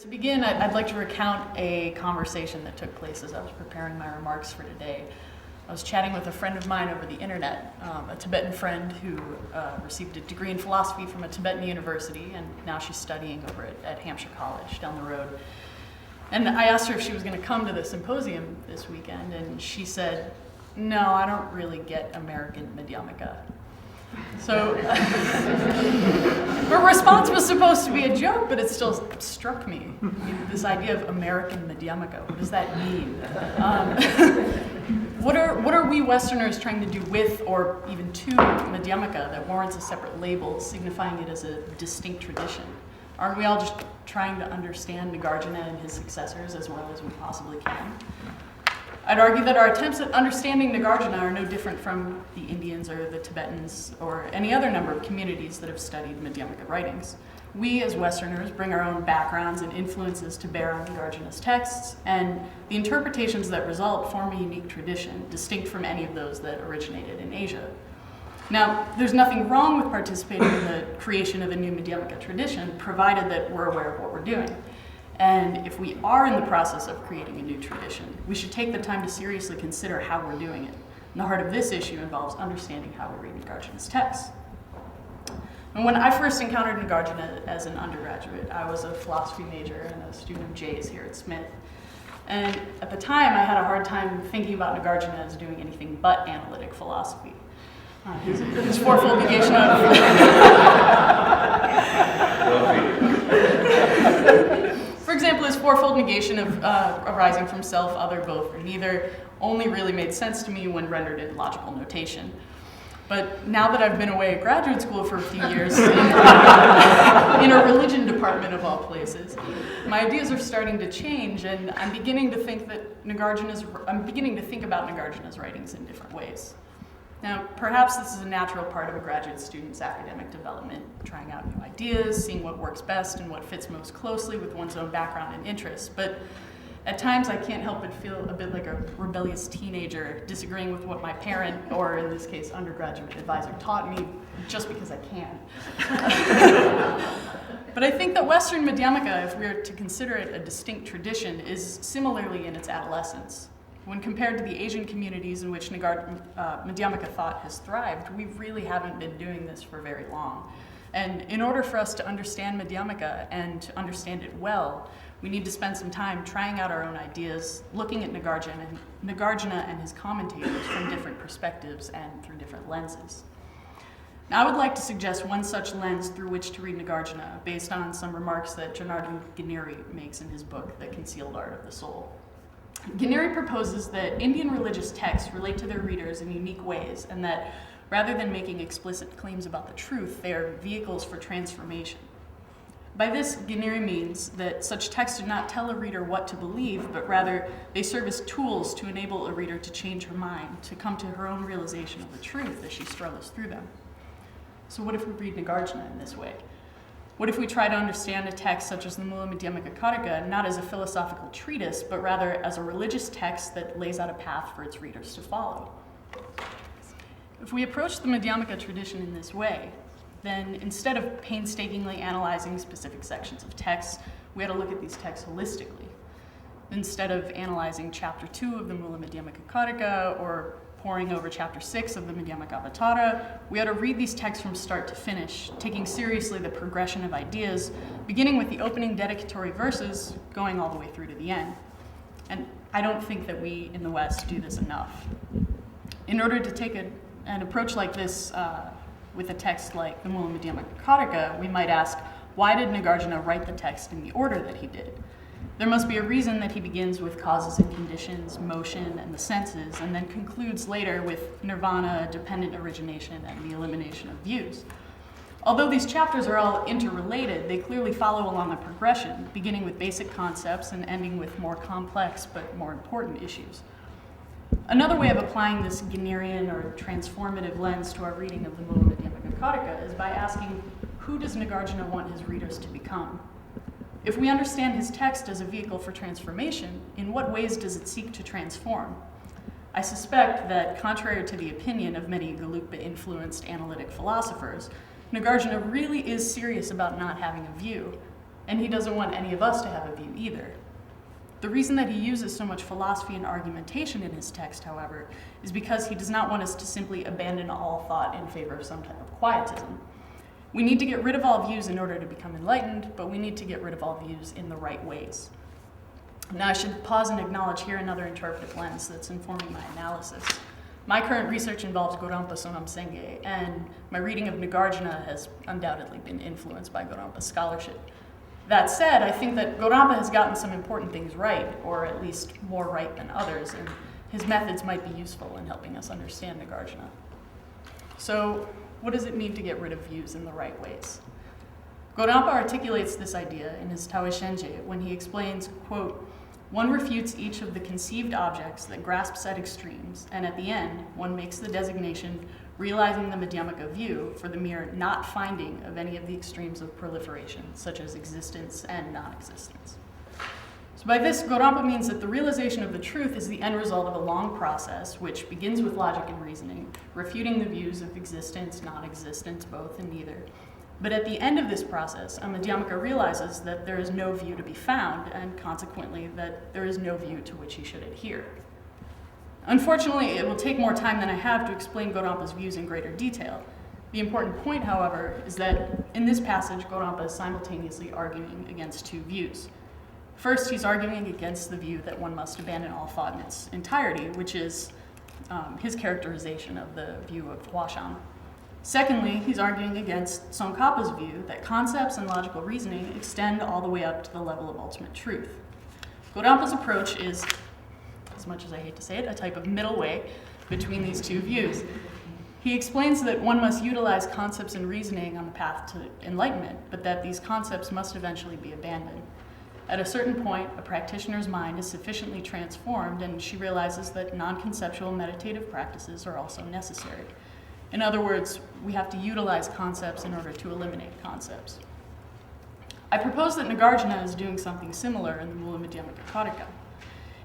To begin, I'd like to recount a conversation that took place as I was preparing my remarks for today. I was chatting with a friend of mine over the internet, a Tibetan friend who received a degree in philosophy from a Tibetan university, and now she's studying over at Hampshire College down the road. And I asked her if she was going to come to the symposium this weekend, and she said, "No, I don't really get American Madhyamaka." So her response was supposed to be a joke, but it still struck me. I mean, this idea of American Madhyamaka, what does that mean? What are we Westerners trying to do with, or even to, Madhyamaka that warrants a separate label, signifying it as a distinct tradition? Aren't we all just trying to understand Nagarjuna and his successors as well as we possibly can? I'd argue that our attempts at understanding Nagarjuna are no different from the Indians or the Tibetans or any other number of communities that have studied Madhyamaka writings. We, as Westerners, bring our own backgrounds and influences to bear on Nagarjuna's texts, and the interpretations that result form a unique tradition, distinct from any of those that originated in Asia. Now, there's nothing wrong with participating in the creation of a new Madhyamaka tradition, provided that we're aware of what we're doing. And if we are in the process of creating a new tradition, we should take the time to seriously consider how we're doing it. And the heart of this issue involves understanding how we read Nagarjuna's texts. And when I first encountered Nagarjuna as an undergraduate, I was a philosophy major and a student of Jay's here at Smith. And at the time, I had a hard time thinking about Nagarjuna as doing anything but analytic philosophy. His fourfold negation of... For example, his fourfold negation of arising from self, other, both, or neither only really made sense to me when rendered in logical notation. But now that I've been away at graduate school for a few years, in a religion department of all places, my ideas are starting to change, and I'm beginning to think about Nagarjuna's writings in different ways. Now, perhaps this is a natural part of a graduate student's academic development, trying out new ideas, seeing what works best and what fits most closely with one's own background and interests. But at times, I can't help but feel a bit like a rebellious teenager disagreeing with what my parent, or in this case, undergraduate advisor, taught me just because I can. But I think that Western Madhyamaka, if we are to consider it a distinct tradition, is similarly in its adolescence. When compared to the Asian communities in which Madhyamaka thought has thrived, we really haven't been doing this for very long. And in order for us to understand Madhyamaka and to understand it well, we need to spend some time trying out our own ideas, looking at Nagarjuna and his commentators from different perspectives and through different lenses. Now, I would like to suggest one such lens through which to read Nagarjuna, based on some remarks that Janardhan Ganeri makes in his book, The Concealed Art of the Soul. Ganeri proposes that Indian religious texts relate to their readers in unique ways, and that rather than making explicit claims about the truth, they are vehicles for transformation. By this, Ganeri means that such texts do not tell a reader what to believe, but rather they serve as tools to enable a reader to change her mind, to come to her own realization of the truth as she struggles through them. So what if we read Nagarjuna in this way? What if we try to understand a text such as the Mula Madhyamaka Kataka not as a philosophical treatise, but rather as a religious text that lays out a path for its readers to follow? If we approach the Madhyamaka tradition in this way, then instead of painstakingly analyzing specific sections of texts, we had to look at these texts holistically. Instead of analyzing chapter 2 of the Mula Madhyamaka Kataka or poring over chapter 6 of the Madhyamaka-Avatara, we had to read these texts from start to finish, taking seriously the progression of ideas, beginning with the opening dedicatory verses, going all the way through to the end. And I don't think that we in the West do this enough. In order to take an approach like this with a text like the Mula Madhyamaka Kataka, we might ask, why did Nagarjuna write the text in the order that he did? There must be a reason that he begins with causes and conditions, motion, and the senses, and then concludes later with nirvana, dependent origination, and the elimination of views. Although these chapters are all interrelated, they clearly follow along a progression, beginning with basic concepts and ending with more complex but more important issues. Another way of applying this Ganerian or transformative lens to our reading of the Mula Madhyamaka Kataka is by asking, who does Nagarjuna want his readers to become? If we understand his text as a vehicle for transformation, in what ways does it seek to transform? I suspect that, contrary to the opinion of many Gelugpa-influenced analytic philosophers, Nagarjuna really is serious about not having a view. and he doesn't want any of us to have a view either. The reason that he uses so much philosophy and argumentation in his text, however, is because he does not want us to simply abandon all thought in favor of some type of quietism. We need to get rid of all views in order to become enlightened, but we need to get rid of all views in the right ways. Now, I should pause and acknowledge here another interpretive lens that's informing my analysis. My current research involves Gorampa Sonam Sengye, and my reading of Nagarjuna has undoubtedly been influenced by Gorampa's scholarship. That said, I think that Gorampa has gotten some important things right, or at least more right than others, and his methods might be useful in helping us understand Nagarjuna. So, what does it mean to get rid of views in the right ways? Gorampa articulates this idea in his Taoe Shenje when he explains, quote, "One refutes each of the conceived objects that grasps at extremes, and at the end, one makes the designation realizing the Madhyamaka view for the mere not finding of any of the extremes of proliferation, such as existence and non-existence." So by this, Gorampa means that the realization of the truth is the end result of a long process, which begins with logic and reasoning, refuting the views of existence, non-existence, both, and neither. But at the end of this process, a Madhyamaka realizes that there is no view to be found, and consequently, that there is no view to which he should adhere. Unfortunately, it will take more time than I have to explain Gorampa's views in greater detail. The important point, however, is that in this passage, Gorampa is simultaneously arguing against two views. First, he's arguing against the view that one must abandon all thought in its entirety, which is his characterization of the view of Huashan. Secondly, he's arguing against Tsongkhapa's view that concepts and logical reasoning extend all the way up to the level of ultimate truth. Gorampa's approach is, as much as I hate to say it, a type of middle way between these two views. He explains that one must utilize concepts and reasoning on the path to enlightenment, but that these concepts must eventually be abandoned. At a certain point, a practitioner's mind is sufficiently transformed, and she realizes that non-conceptual meditative practices are also necessary. In other words, we have to utilize concepts in order to eliminate concepts. I propose that Nagarjuna is doing something similar in the Mula Madhyamaka Karika.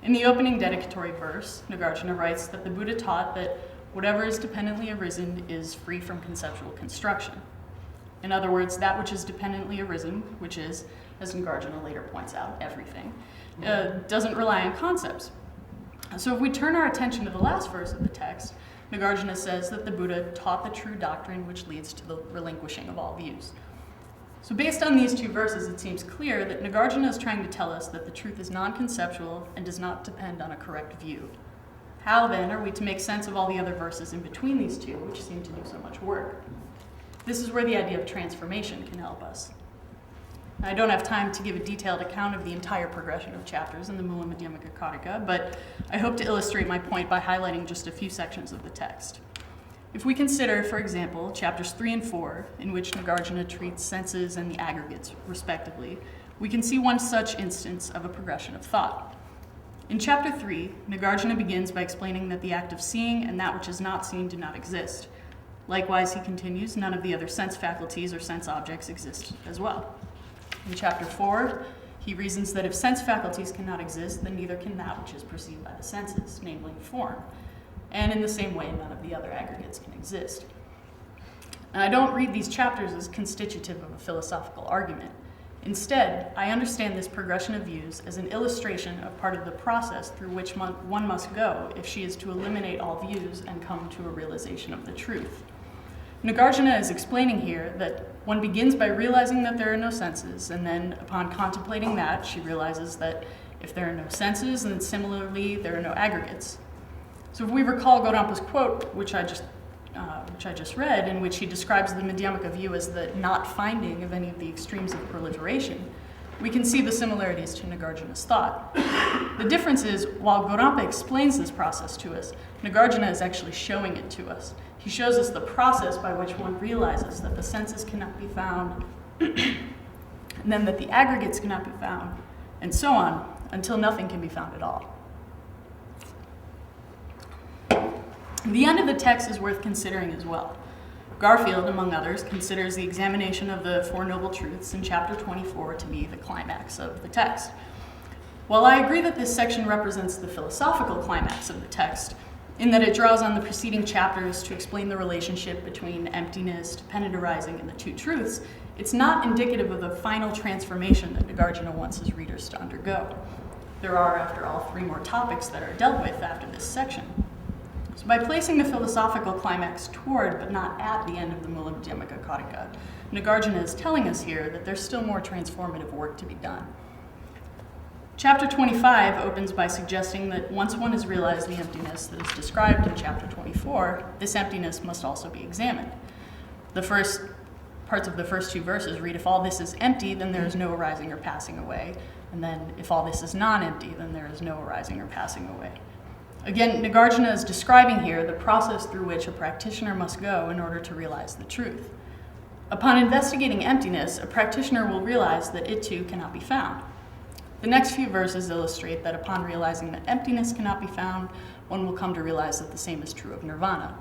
In the opening dedicatory verse, Nagarjuna writes that the Buddha taught that whatever is dependently arisen is free from conceptual construction. In other words, that which is dependently arisen, which is, as Nagarjuna later points out, everything, doesn't rely on concepts. So if we turn our attention to the last verse of the text, Nagarjuna says that the Buddha taught the true doctrine which leads to the relinquishing of all views. So based on these two verses, it seems clear that Nagarjuna is trying to tell us that the truth is non-conceptual and does not depend on a correct view. How then are we to make sense of all the other verses in between these two, which seem to do so much work? This is where the idea of transformation can help us. I don't have time to give a detailed account of the entire progression of chapters in the Mula Madhyamaka Karika, but I hope to illustrate my point by highlighting just a few sections of the text. If we consider, for example, chapters 3 and 4, in which Nagarjuna treats senses and the aggregates, respectively, we can see one such instance of a progression of thought. In chapter 3, Nagarjuna begins by explaining that the act of seeing and that which is not seen do not exist. Likewise, he continues, none of the other sense faculties or sense objects exist as well. In chapter 4, he reasons that if sense faculties cannot exist, then neither can that which is perceived by the senses, namely form. And in the same way, none of the other aggregates can exist. And I don't read these chapters as constitutive of a philosophical argument. Instead, I understand this progression of views as an illustration of part of the process through which one must go if she is to eliminate all views and come to a realization of the truth. Nagarjuna is explaining here that one begins by realizing that there are no senses, and then upon contemplating that, she realizes that if there are no senses, then similarly there are no aggregates. So if we recall Gorampa's quote, which I just read, in which he describes the Madhyamaka view as the not finding of any of the extremes of proliferation, we can see the similarities to Nagarjuna's thought. The difference is, while Gorampa explains this process to us, Nagarjuna is actually showing it to us. He shows us the process by which one realizes that the senses cannot be found, and then that the aggregates cannot be found, and so on, until nothing can be found at all. The end of the text is worth considering as well. Garfield, among others, considers the examination of the Four Noble Truths in chapter 24 to be the climax of the text. While I agree that this section represents the philosophical climax of the text, in that it draws on the preceding chapters to explain the relationship between emptiness, dependent arising, and the two truths, it's not indicative of the final transformation that Nagarjuna wants his readers to undergo. There are, after all, 3 more topics that are dealt with after this section. So by placing the philosophical climax toward, but not at, the end of the Mula Madhyamaka Karika, Nagarjuna is telling us here that there's still more transformative work to be done. Chapter 25 opens by suggesting that once one has realized the emptiness that is described in chapter 24, this emptiness must also be examined. The first parts of the first 2 verses read, if all this is empty, then there is no arising or passing away. And then, if all this is non-empty, then there is no arising or passing away. Again, Nagarjuna is describing here the process through which a practitioner must go in order to realize the truth. Upon investigating emptiness, a practitioner will realize that it too cannot be found. The next few verses illustrate that upon realizing that emptiness cannot be found, one will come to realize that the same is true of nirvana.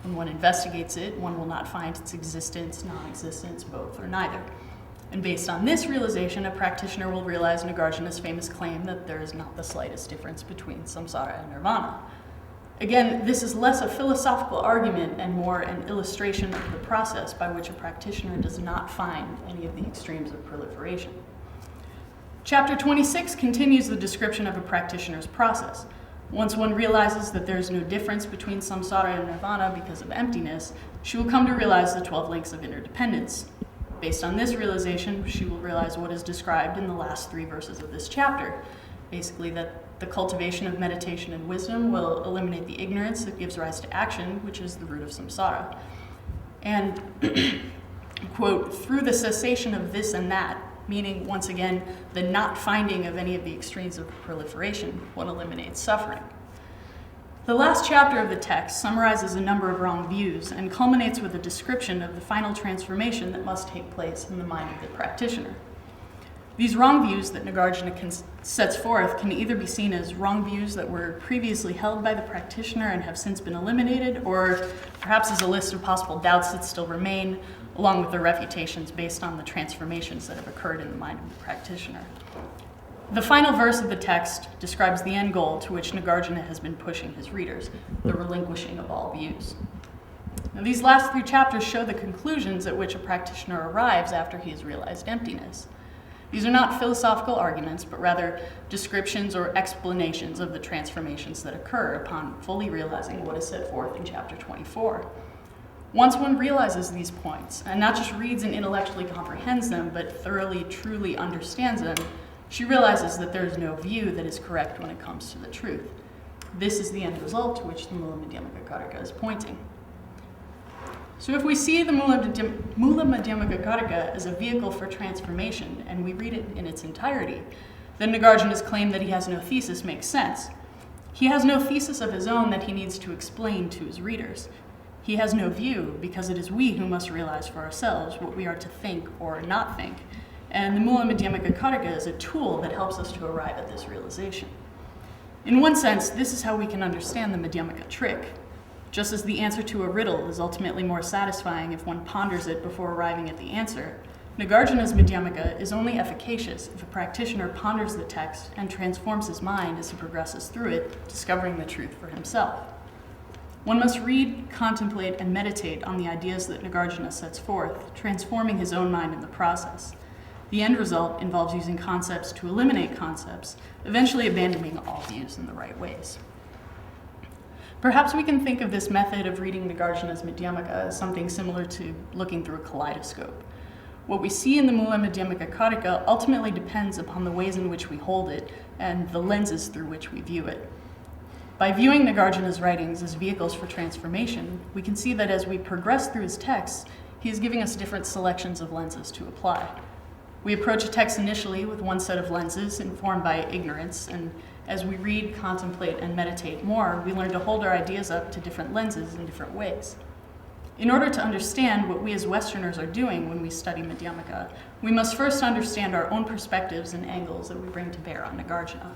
When one investigates it, one will not find its existence, non-existence, both, or neither. And based on this realization, a practitioner will realize Nagarjuna's famous claim that there is not the slightest difference between samsara and nirvana. Again, this is less a philosophical argument and more an illustration of the process by which a practitioner does not find any of the extremes of proliferation. Chapter 26 continues the description of a practitioner's process. Once one realizes that there is no difference between samsara and nirvana because of emptiness, she will come to realize the 12 links of interdependence. Based on this realization, she will realize what is described in the last 3 verses of this chapter. Basically, that the cultivation of meditation and wisdom will eliminate the ignorance that gives rise to action, which is the root of samsara. And, quote, through the cessation of this and that, meaning, once again, the not finding of any of the extremes of proliferation, one eliminates suffering. The last chapter of the text summarizes a number of wrong views and culminates with a description of the final transformation that must take place in the mind of the practitioner. These wrong views that Nagarjuna sets forth can either be seen as wrong views that were previously held by the practitioner and have since been eliminated, or perhaps as a list of possible doubts that still remain, along with the refutations based on the transformations that have occurred in the mind of the practitioner. The final verse of the text describes the end goal to which Nagarjuna has been pushing his readers, the relinquishing of all views. Now, these last 3 chapters show the conclusions at which a practitioner arrives after he has realized emptiness. These are not philosophical arguments, but rather descriptions or explanations of the transformations that occur upon fully realizing what is set forth in chapter 24. Once one realizes these points, and not just reads and intellectually comprehends them, but thoroughly, truly understands them, she realizes that there is no view that is correct when it comes to the truth. This is the end result to which the Mula Madhyamaka Karika is pointing. So if we see the Mula Madhyamaka Karika as a vehicle for transformation, and we read it in its entirety, then Nagarjuna's claim that he has no thesis makes sense. He has no thesis of his own that he needs to explain to his readers. He has no view, because it is we who must realize for ourselves what we are to think or not think. And the Mula Madhyamaka Karika is a tool that helps us to arrive at this realization. In one sense, this is how we can understand the Madhyamaka trick. Just as the answer to a riddle is ultimately more satisfying if one ponders it before arriving at the answer, Nagarjuna's Madhyamaka is only efficacious if a practitioner ponders the text and transforms his mind as he progresses through it, discovering the truth for himself. One must read, contemplate, and meditate on the ideas that Nagarjuna sets forth, transforming his own mind in the process. The end result involves using concepts to eliminate concepts, eventually abandoning all views in the right ways. Perhaps we can think of this method of reading Nagarjuna's Madhyamaka as something similar to looking through a kaleidoscope. What we see in the Mula Madhyamaka Karika ultimately depends upon the ways in which we hold it and the lenses through which we view it. By viewing Nagarjuna's writings as vehicles for transformation, we can see that as we progress through his texts, he is giving us different selections of lenses to apply. We approach a text initially with one set of lenses informed by ignorance, and as we read, contemplate, and meditate more, we learn to hold our ideas up to different lenses in different ways. In order to understand what we as Westerners are doing when we study Madhyamaka, we must first understand our own perspectives and angles that we bring to bear on Nagarjuna.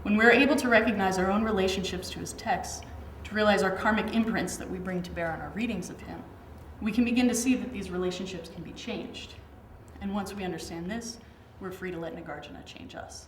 When we're able to recognize our own relationships to his texts, to realize our karmic imprints that we bring to bear on our readings of him, we can begin to see that these relationships can be changed. And once we understand this, we're free to let Nagarjuna change us.